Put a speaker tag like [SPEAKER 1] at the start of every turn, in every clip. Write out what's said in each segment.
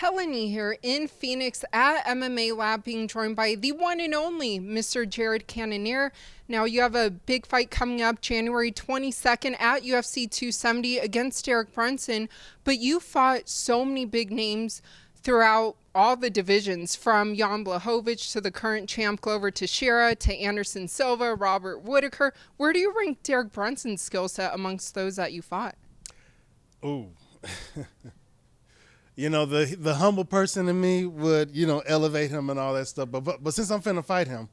[SPEAKER 1] Helen Yee here in Phoenix at MMA Lab, being joined by the one and only Mr. Cannonier. Now, you have a big fight coming up January 22nd at UFC 270 against Derek Brunson, but you fought so many big names throughout all the divisions, from Jan Blachowicz to the current champ Glover Teixeira to Anderson Silva, Robert Whittaker. Where do you rank Derek Brunson's skill set amongst those that you fought?
[SPEAKER 2] Ooh. You know, the humble person in me would, elevate him and all that stuff. But since I'm finna fight him,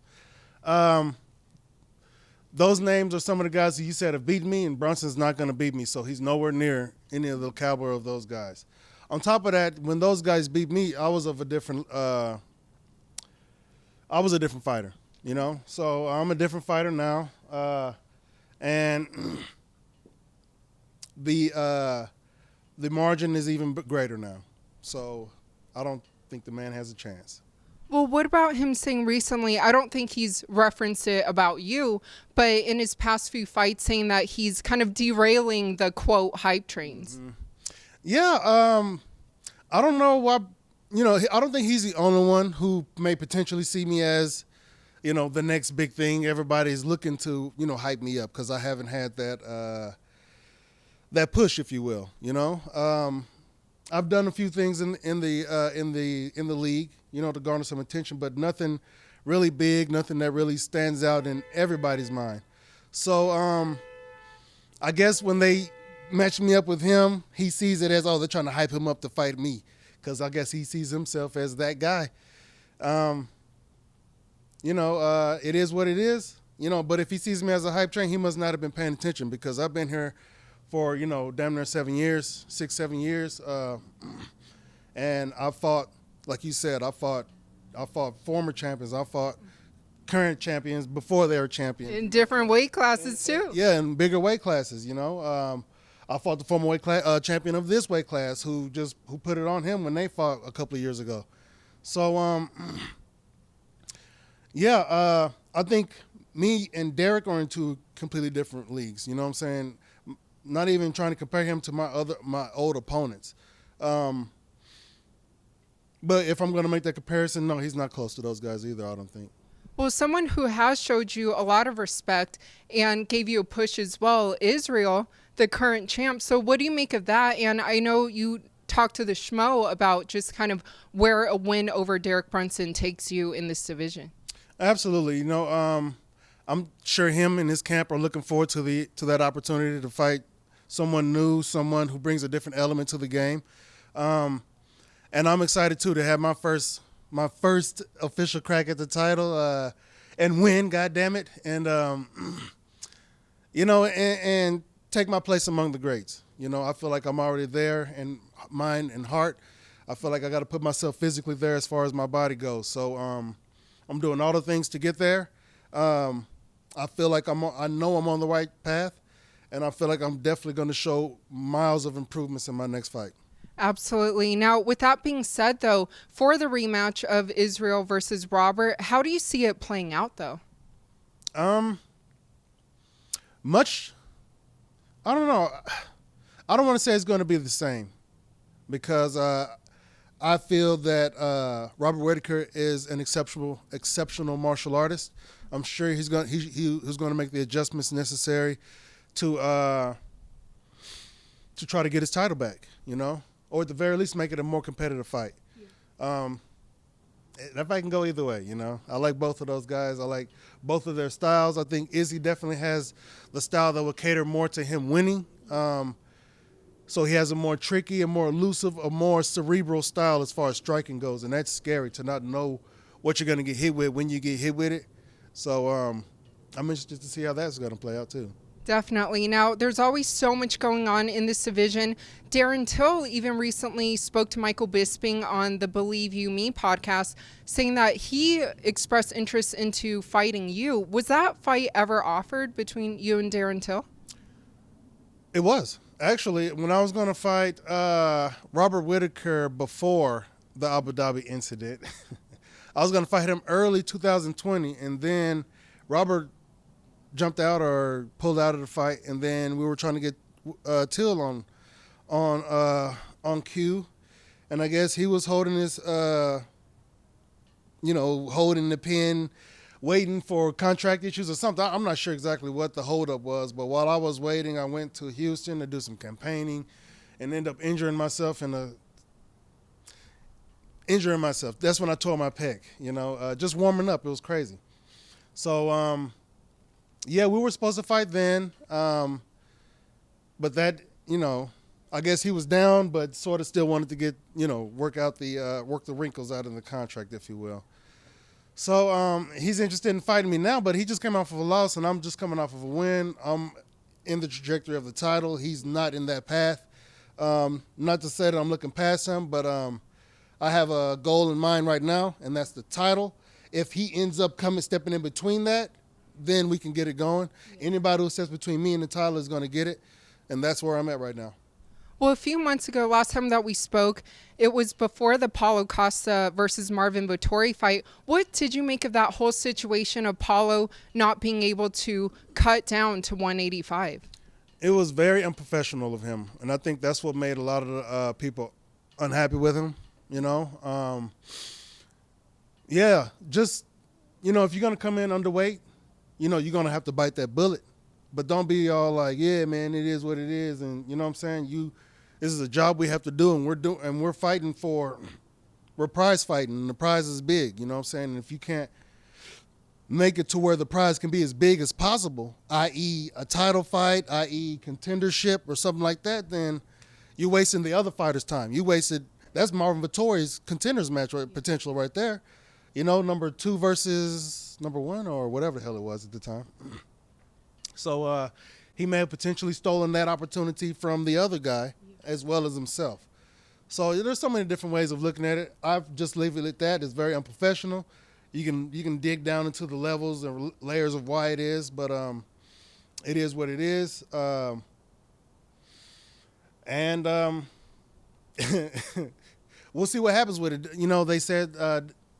[SPEAKER 2] those names are some of the guys who you said have beaten me, and Brunson's not going to beat me, so he's nowhere near any of the caliber of those guys. On top of that, when those guys beat me, I was a different fighter, So I'm a different fighter now, and the margin is even greater now. So I don't think the man has a chance.
[SPEAKER 1] Well, what about him saying recently, I don't think he's referenced it about you, but in his past few fights saying that he's kind of derailing the, quote, hype trains?
[SPEAKER 2] Mm-hmm. Yeah, I don't know why, I don't think he's the only one who may potentially see me as, the next big thing. Everybody's looking to, hype me up because I haven't had that push, if you will, I've done a few things in the league, to garner some attention, but nothing really big, nothing that really stands out in everybody's mind. So I guess when they match me up with him, he sees it as, they're trying to hype him up to fight me, because I guess he sees himself as that guy. It is what it is, but if he sees me as a hype train, he must not have been paying attention, because I've been here for, damn near 7 years, 6-7 years. And I fought, like you said, I fought former champions. I fought current champions before they were champions.
[SPEAKER 1] In different weight classes, too.
[SPEAKER 2] Yeah, in bigger weight classes, I fought the former champion of this weight class who put it on him when they fought a couple of years ago. So, I think me and Derek are in two completely different leagues. You know what I'm saying? Not even trying to compare him to my old opponents. But if I'm going to make that comparison, no, he's not close to those guys either, I don't think.
[SPEAKER 1] Well, someone who has showed you a lot of respect and gave you a push as well, Israel, the current champ. So what do you make of that? And I know you talked to the Schmo about just kind of where a win over Derek Brunson takes you in this division.
[SPEAKER 2] Absolutely. I'm sure him and his camp are looking forward to that opportunity to fight someone new, someone who brings a different element to the game. And I'm excited, too, to have my first official crack at the title and win, goddammit, and take my place among the greats. I feel like I'm already there in mind and heart. I feel like I got to put myself physically there as far as my body goes. So I'm doing all the things to get there. I feel like I know I'm on the right path, and I feel like I'm definitely going to show miles of improvements in my next fight.
[SPEAKER 1] Absolutely. Now, with that being said, though, for the rematch of Israel versus Robert, how do you see it playing out, though?
[SPEAKER 2] I don't know. I don't want to say it's going to be the same, because I feel that Robert Whittaker is an exceptional martial artist. I'm sure he's going to make the adjustments necessary to try to get his title back, or at the very least make it a more competitive fight. Yeah. That fight can go either way, I like both of those guys. I like both of their styles. I think Izzy definitely has the style that will cater more to him winning. So he has a more tricky, a more elusive, a more cerebral style as far as striking goes, and that's scary to not know what you're going to get hit with when you get hit with it. So I'm interested to see how that's going to play out too.
[SPEAKER 1] Definitely. Now, there's always so much going on in this division. Darren Till even recently spoke to Michael Bisping on the Believe You Me podcast, saying that he expressed interest into fighting you. Was that fight ever offered between you and Darren Till?
[SPEAKER 2] It was. Actually, when I was going to fight Robert Whittaker before the Abu Dhabi incident, I was going to fight him early 2020, and then Robert jumped out or pulled out of the fight, and then we were trying to get Till on cue, and I guess he was holding his, holding the pen, waiting for contract issues or something. I'm not sure exactly what the holdup was, but while I was waiting, I went to Houston to do some campaigning, and ended up injuring myself. That's when I tore my pec. Just warming up, it was crazy. So yeah, we were supposed to fight then, but that I guess he was down, but sort of still wanted to get work the wrinkles out in the contract, if you will. So he's interested in fighting me now, but he just came off of a loss, and I'm just coming off of a win. I'm in the trajectory of the title. He's not in that path. Not to say that I'm looking past him, but I have a goal in mind right now, and that's the title. If he ends up stepping in between that, then we can get it going. Anybody who steps between me and the title is going to get it, and that's where I'm at right now.
[SPEAKER 1] Well, a few months ago, last time that we spoke, it was before the Paulo Costa versus Marvin Vettori fight. What did you make of that whole situation of Paulo not being able to cut down to 185?
[SPEAKER 2] It was very unprofessional of him, and I think that's what made a lot of the people unhappy with him. Yeah, just if you're gonna come in underweight, you're gonna have to bite that bullet. But don't be all like, yeah, man, it is what it is, and you know what I'm saying. This is a job we have to do, and we're fighting we're prize fighting, and the prize is big. You know what I'm saying. And if you can't make it to where the prize can be as big as possible, i.e. a title fight, i.e. contendership or something like that, then you're wasting the other fighters' time. That's Marvin Vettori's contenders match potential right there. Number 2 versus number 1 or whatever the hell it was at the time. So he may have potentially stolen that opportunity from the other guy as well as himself. So there's so many different ways of looking at it. I've just leave it at that. It's very unprofessional. You can dig down into the levels and layers of why it is, but it is what it is. And we'll see what happens with it. They said,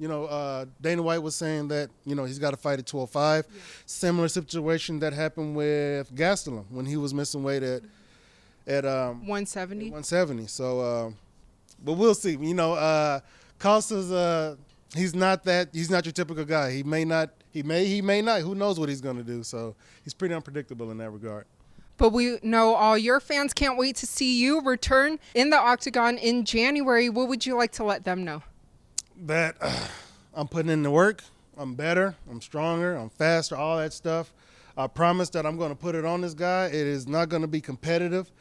[SPEAKER 2] Dana White was saying that, he's got to fight at 205. Yeah. Similar situation that happened with Gastelum when he was missing weight at
[SPEAKER 1] 170.
[SPEAKER 2] 170. So, but we'll see. Costa's he's not your typical guy. He may not. Who knows what he's going to do? So he's pretty unpredictable in that regard.
[SPEAKER 1] But we know all your fans can't wait to see you return in the octagon in January. What would you like to let them know?
[SPEAKER 2] That I'm putting in the work. I'm better. I'm stronger. I'm faster. All that stuff. I promise that I'm going to put it on this guy. It is not going to be competitive.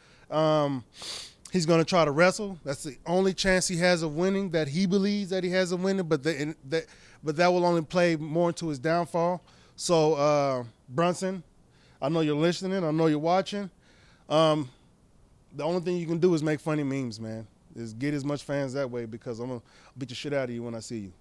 [SPEAKER 2] He's going to try to wrestle. That's the only chance he has of winning, that he believes that he has of winning, but that will only play more into his downfall. So, Brunson, I know you're listening. I know you're watching. The only thing you can do is make funny memes, man. Is get as much fans that way, because I'm going to beat the shit out of you when I see you.